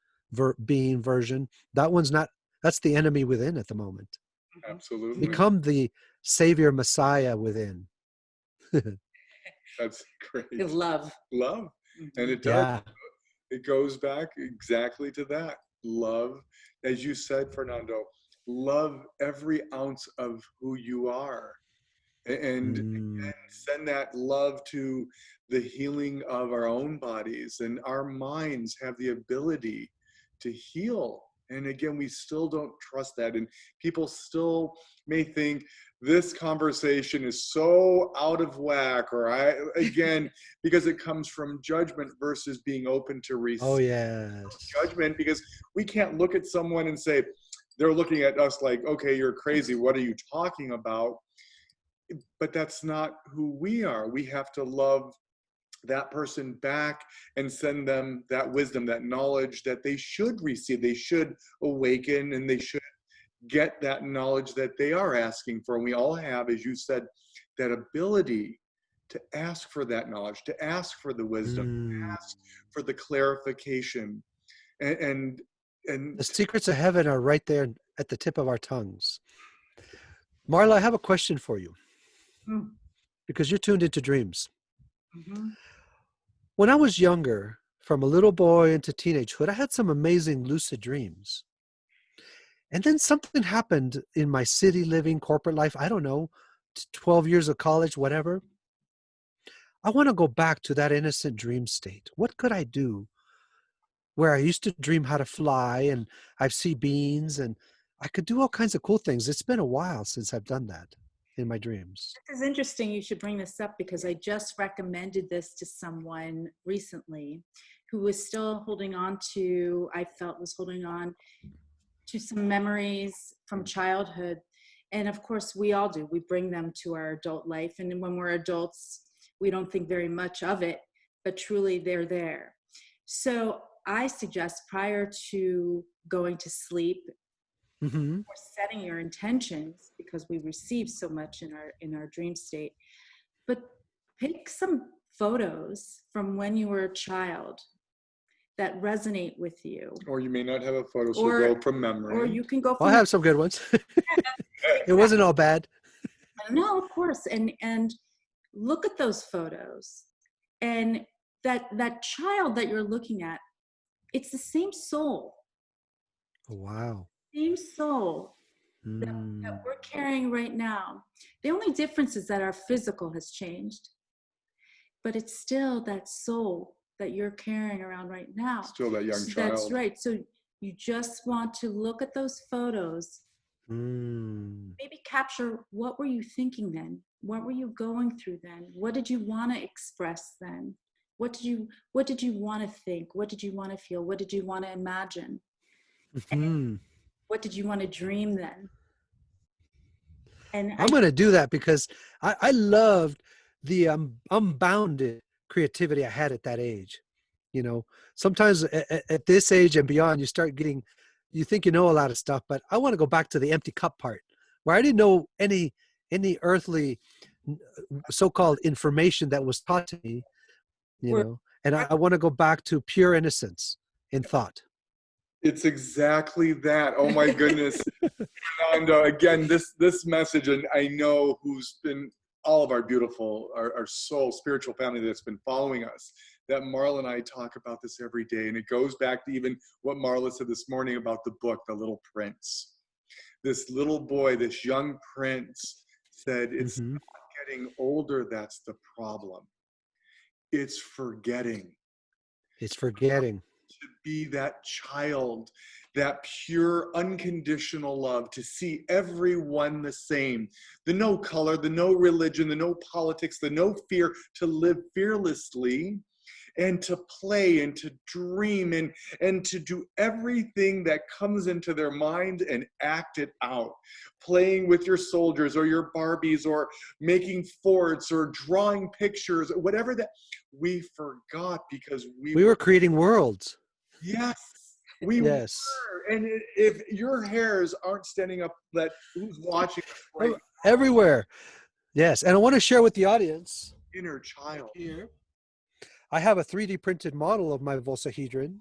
being version. That one's not, that's the enemy within at the moment. Absolutely. Become the savior messiah within. That's great. love. Love. And it does. Yeah. It goes back exactly to that. Love, as you said, Fernando, love every ounce of who you are. And send that love to the healing of our own bodies, and our minds have the ability to heal. And again, we still don't trust that, and people still may think this conversation is so out of whack, or again, because it comes from judgment versus being open to Oh, receive yes. judgment, because we can't look at someone and say, they're looking at us like, okay, you're crazy. What are you talking about? But that's not who we are. We have to love that person back and send them that wisdom, that knowledge that they should receive. They should awaken, and they should get that knowledge that they are asking for. And we all have, as you said, that ability to ask for that knowledge, to ask for the wisdom, to ask for the clarification. And The secrets of heaven are right there at the tip of our tongues. Marla, I have a question for you, because you're tuned into dreams. Mm-hmm. When I was younger, from a little boy into teenagehood, I had some amazing lucid dreams. And then something happened in my city living, corporate life. I don't know, 12 years of college, whatever. I want to go back to that innocent dream state. What could I do where I used to dream how to fly, and I see beings, and I could do all kinds of cool things? It's been a while since I've done that in my dreams. This is interesting. You should bring this up, because I just recommended this to someone recently who was still holding on to, I felt was holding on to some memories from childhood. And of course, we all do. We bring them to our adult life. And when we're adults, we don't think very much of it, but truly they're there. So I suggest, prior to going to sleep, Mm-hmm. or setting your intentions, because we receive so much in our dream state, but pick some photos from when you were a child that resonate with you. or you may not have a photo, so Or- go from memory. Or you can go Well, from, I have some good ones. It wasn't all bad. no, of course, and look at those photos, and that child that you're looking at, it's the same soul, Oh, wow. same soul that we're carrying right now. The only difference is that our physical has changed, but it's still that soul that you're carrying around right now. Still that young child. That's right. So you just want to look at those photos, maybe capture, what were you thinking then? What were you going through then? What did you want to express then? What did you want to think? What did you want to feel? What did you want to imagine? And what did you want to dream then? And I'm going to do that, because I loved the unbounded creativity I had at that age. You know, sometimes at this age and beyond, you think you know a lot of stuff, but I want to go back to the empty cup part, where I didn't know any earthly so-called information that was taught to me, and I want to go back to pure innocence in thought. It's exactly that. Oh my goodness. Fernando, again, this message, and I know who's been all of our beautiful, our soul, spiritual family that's been following us, that Marla and I talk about this every day. And it goes back to even what Marla said this morning about the book, The Little Prince. This little boy, this young prince said, it's not getting older that's the problem. It's forgetting. It's forgetting. To be that child, that pure, unconditional love, to see everyone the same, the no color, the no religion, the no politics, the no fear, to live fearlessly and to play and to dream and to do everything that comes into their mind and act it out. Playing with your soldiers or your Barbies, or making forts or drawing pictures, whatever that we forgot, because we were creating worlds. Yes, we were. And if your hairs aren't standing up, that who's watching us right everywhere. Yes, and I want to share with the audience. Inner child. Here, I have a 3D printed model of my Vossahedron.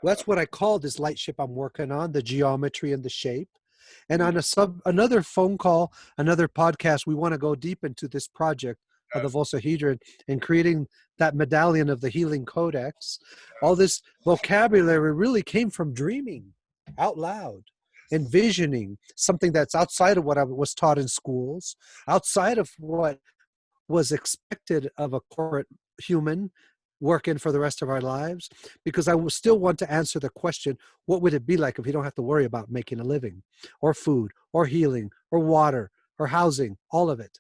That's what I call this light ship I'm working on, the geometry and the shape. And on another phone call, another podcast, we want to go deep into this project of the Vossahedron and creating that medallion of the healing codex. All this vocabulary really came from dreaming out loud, envisioning something that's outside of what I was taught in schools, outside of what was expected of a corporate human working for the rest of our lives, because I will still want to answer the question, what would it be like if you don't have to worry about making a living, or food, or healing, or water, or housing, all of it.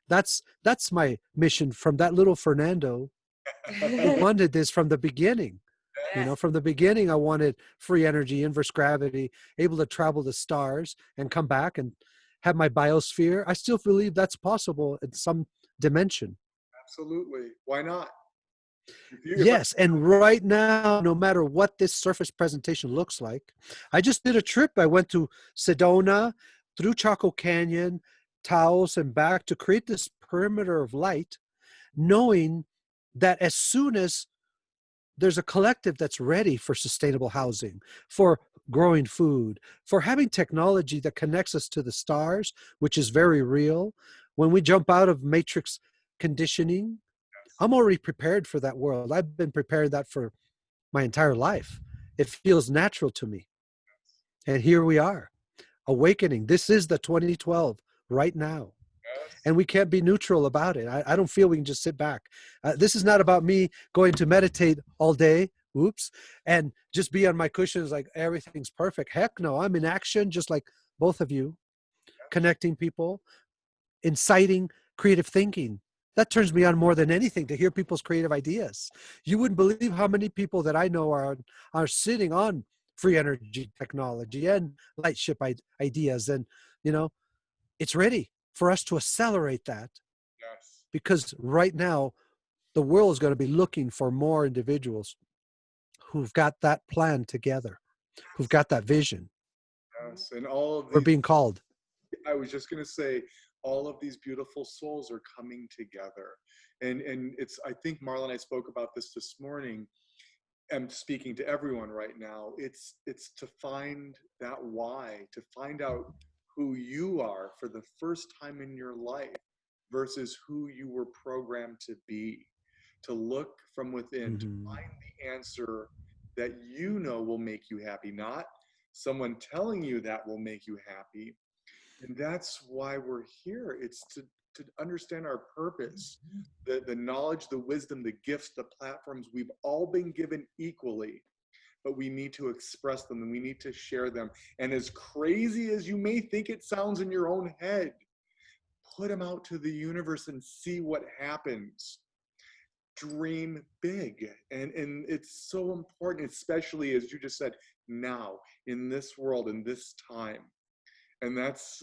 That's my mission from that little Fernando who wanted this from the beginning. You know, Yes. from the beginning, I wanted free energy, inverse gravity, able to travel the stars and come back and have my biosphere. I still believe that's possible in some dimension. Absolutely. Why not? If I, Yes, and right now, no matter what this surface presentation looks like, I just did a trip. I went to Sedona, through Chaco Canyon, Taos, and back to create this perimeter of light, knowing that as soon as there's a collective that's ready for sustainable housing, for growing food, for having technology that connects us to the stars, which is very real, when we jump out of matrix conditioning, I'm already prepared for that world. I've been preparing that for my entire life. It feels natural to me. And here we are, awakening. This is the 2012 right now. yes, And we can't be neutral about it. I don't feel we can just sit back. This is not about me going to meditate all day, oops, and just be on my cushions like everything's perfect. Heck no, I'm in action just like both of you, connecting people, inciting creative thinking. That turns me on more than anything to hear people's creative ideas. You wouldn't believe how many people that I know are sitting on free energy technology and lightship ideas, and you know it's ready for us to accelerate that, yes, because right now the world is going to be looking for more individuals who've got that plan together, who've got that vision. yes. And all of We're these, being called. I was just going to say, all of these beautiful souls are coming together. And it's, I think Marla and I spoke about this morning. I'm speaking to everyone right now. It's to find that why, to find out who you are for the first time in your life versus who you were programmed to be. To look from within, to Mhm. find the answer that you know will make you happy, not someone telling you that will make you happy. And that's why we're here. It's to understand our purpose, the knowledge, the wisdom, the gifts, the platforms we've all been given equally, but we need to express them and we need to share them. And as crazy as you may think it sounds in your own head, put them out to the universe and see what happens. Dream big. And it's so important, especially as you just said, now in this world, in this time. And that's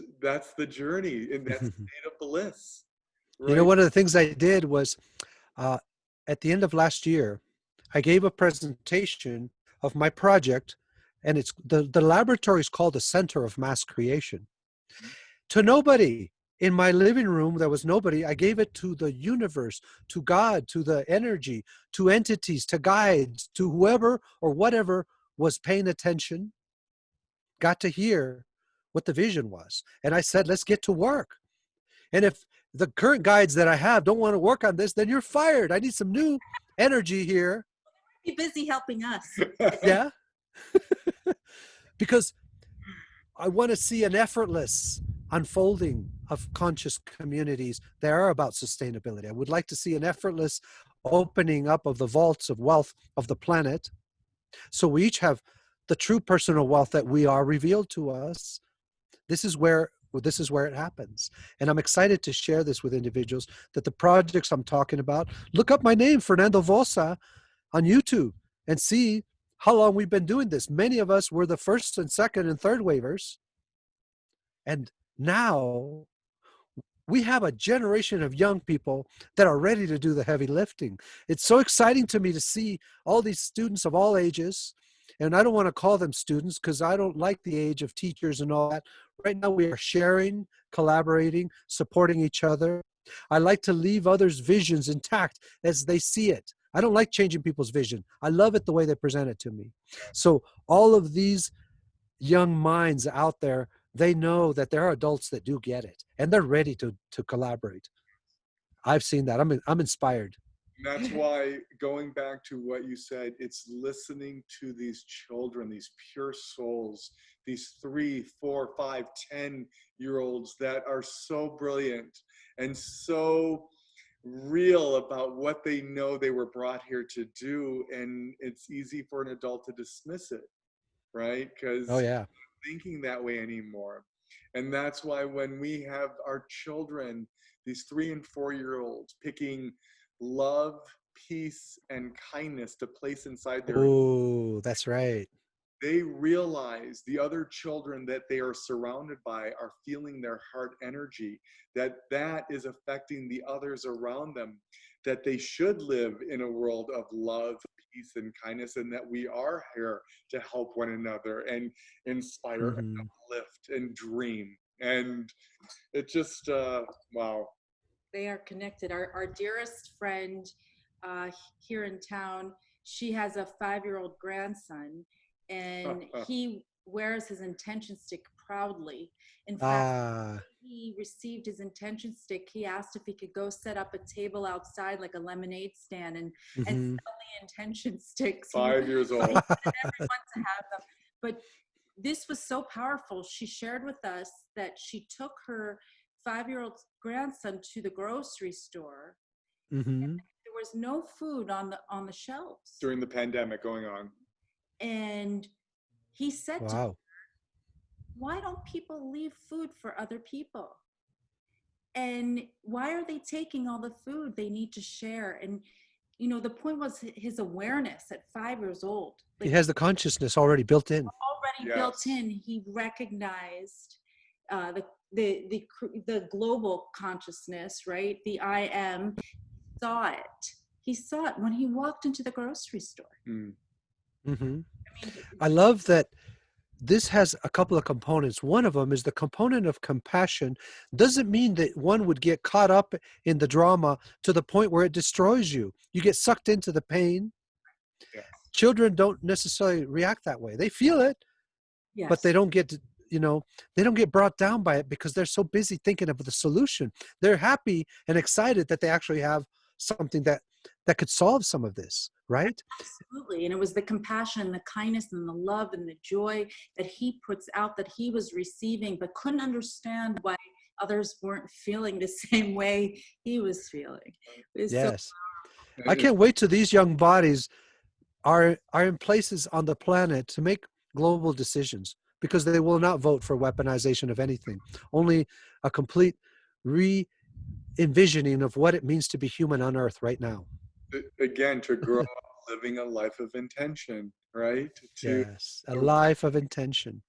the journey, and that's the state of bliss, You know, right? one of the things I did was uh, at the end of last year, I gave a presentation of my project, and it's the laboratory is called the Center of Mass Creation. To nobody in my living room, there was nobody. I gave it to the universe, to God, to the energy, to entities, to guides, to whoever or whatever was paying attention, got to hear what the vision was. And I said, let's get to work. And if the current guides that I have don't want to work on this, then you're fired. I need some new energy here. Be busy helping us. Yeah. Because I want to see an effortless unfolding of conscious communities that are about sustainability. I would like to see an effortless opening up of the vaults of wealth of the planet. So we each have the true personal wealth that we are revealed to us. This is where it happens. And I'm excited to share this with individuals, that the projects I'm talking about, look up my name, Fernando Vossa, on YouTube and see how long we've been doing this. Many of us were the first and second and third wavers. And now we have a generation of young people that are ready to do the heavy lifting. It's so exciting to me to see all these students of all ages. And I don't want to call them students because I don't like the age of teachers and all that. Right now, we are sharing, collaborating, supporting each other. I like to leave others' visions intact as they see it. I don't like changing people's vision. I love it the way they present it to me. So all of these young minds out there, they know that there are adults that do get it and they're ready to collaborate. I've seen that. I'm inspired. And that's why, going back to what you said, it's listening to these children, these pure souls, these 3, 4, 5, 10-year olds that are so brilliant and so real about what they know they were brought here to do. And it's easy for an adult to dismiss it, right? Oh Because yeah. thinking that way anymore. And that's why when we have our children, these 3 and 4-year-olds, picking love, peace, and kindness to place inside their, Oh, that's right. they realize the other children that they are surrounded by are feeling their heart energy, that is affecting the others around them, that they should live in a world of love, peace, and kindness, and that we are here to help one another and inspire and Hmm. uplift and dream. And it just, wow. They are connected. Our dearest friend here in town, she has a 5-year-old grandson, and he wears his intention stick proudly. In fact, Ah. he received his intention stick, he asked if he could go set up a table outside like a lemonade stand and Hmm. sell the intention sticks. He 5 years old. wanted everyone to have them. But this was so powerful. She shared with us that she took her 5-year-old grandson to the grocery store. Hmm. There was no food on the shelves. During the pandemic going on. And he said to her, Wow. why don't people leave food for other people? And why are they taking all the food they need to share? And, you know, the point was his awareness at 5 years old. He Like, has the consciousness already built in. already Yes. built in. He recognized the global consciousness, right? The I am, saw it. He saw it when he walked into the grocery store. Mm. Hmm. I mean, I love that this has a couple of components. One of them is the component of compassion. Doesn't mean that one would get caught up in the drama to the point where it destroys you. You get sucked into the pain. Yes. Children don't necessarily react that way. They feel it, yes. but they don't get, they don't get brought down by it because they're so busy thinking of the solution. They're happy and excited that they actually have something that could solve some of this, right? Absolutely. And it was the compassion and the kindness and the love and the joy that he puts out that he was receiving, but couldn't understand why others weren't feeling the same way he was feeling. It was Yes. It I is. can't wait till these young bodies are in places on the planet to make global decisions, because they will not vote for weaponization of anything. Only a complete re-envisioning of what it means to be human on Earth right now. Again, to grow up living a life of intention, right? To Yes, a life of intention.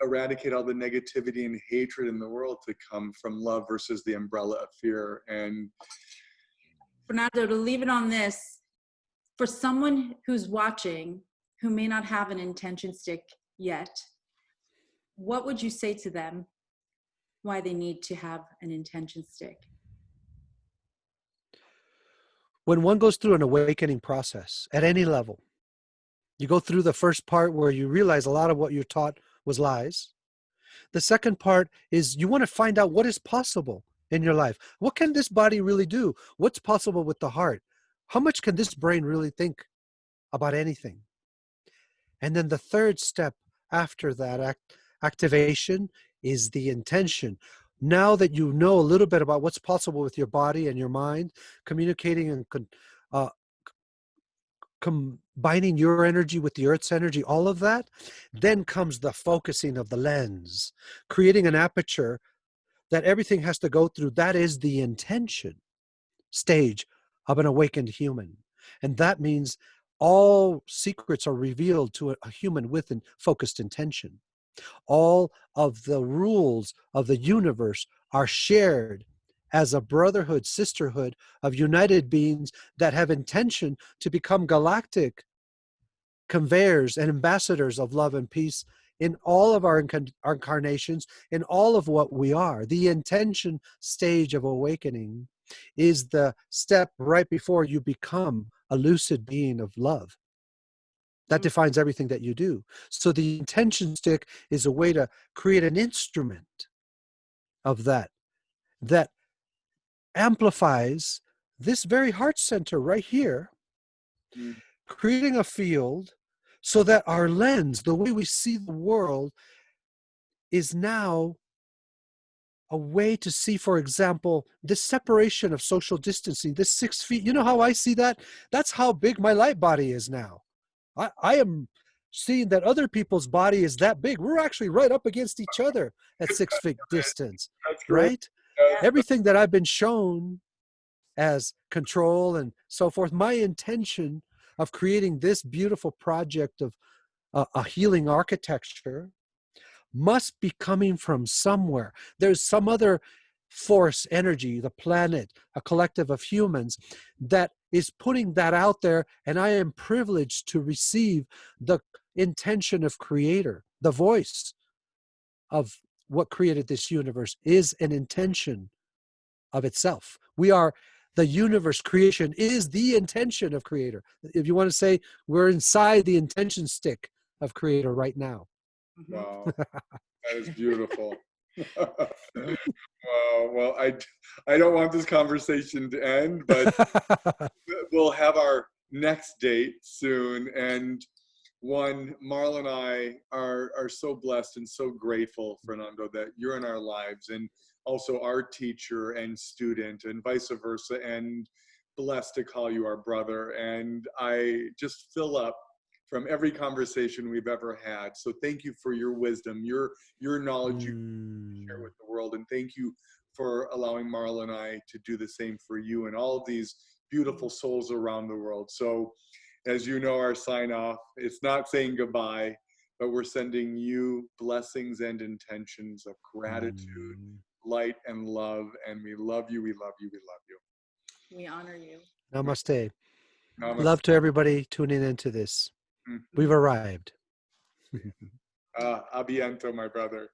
eradicate all the negativity and hatred in the world, to come from love versus the umbrella of fear. And Fernando, to leave it on this, for someone who's watching who may not have an intention stick yet, what would you say to them why they need to have an intention stick? When one goes through an awakening process at any level, you go through the first part where you realize a lot of what you're taught was lies. The second part is you want to find out what is possible in your life. What can this body really do? What's possible with the heart? How much can this brain really think about anything? And then the third step after that activation is the intention. Now that you know a little bit about what's possible with your body and your mind, communicating and uh, combining your energy with the earth's energy, all of that, then comes the focusing of the lens, creating an aperture that everything has to go through. That is the intention stage of an awakened human. And that means all secrets are revealed to a human with a focused intention. All of the rules of the universe are shared as a brotherhood, sisterhood of united beings that have intention to become galactic conveyors and ambassadors of love and peace in all of our incarnations, in all of what we are. The intention stage of awakening is the step right before you become a lucid being of love. That defines everything that you do. So the intention stick is a way to create an instrument of that amplifies this very heart center right here, mm, creating a field so that our lens, the way we see the world, is now a way to see, for example, this separation of social distancing, this 6 feet. You know how I see that? That's how big my light body is now. I am seeing that other people's body is that big. We're actually right up against each other at 6 feet distance, That's great. right? Yes. Everything that I've been shown as control and so forth, my intention of creating this beautiful project of a healing architecture must be coming from somewhere. There's some other force, energy, the planet, a collective of humans that is putting that out there, and I am privileged to receive the intention of creator. The voice of what created this universe is an intention of itself. We are the universe. Creation is the intention of creator. If you want to say, we're inside the intention stick of creator right now. Mhm. Wow, that is beautiful. Wow. Well, I don't want this conversation to end, but we'll have our next date soon. And Marla and I are so blessed and so grateful, Fernando, that you're in our lives, and also our teacher and student, and vice versa, and blessed to call you our brother. And I just fill up from every conversation we've ever had. So thank you for your wisdom, your knowledge you share with the world, and thank you for allowing Marla and I to do the same for you and all of these beautiful souls around the world. So, as you know, our sign off, it's not saying goodbye, but we're sending you blessings and intentions of gratitude, light, and love. And we love you, we love you, we love you. We honor you. Namaste. Namaste. Love to everybody tuning into this. Mhm. We've arrived. A biento, my brother.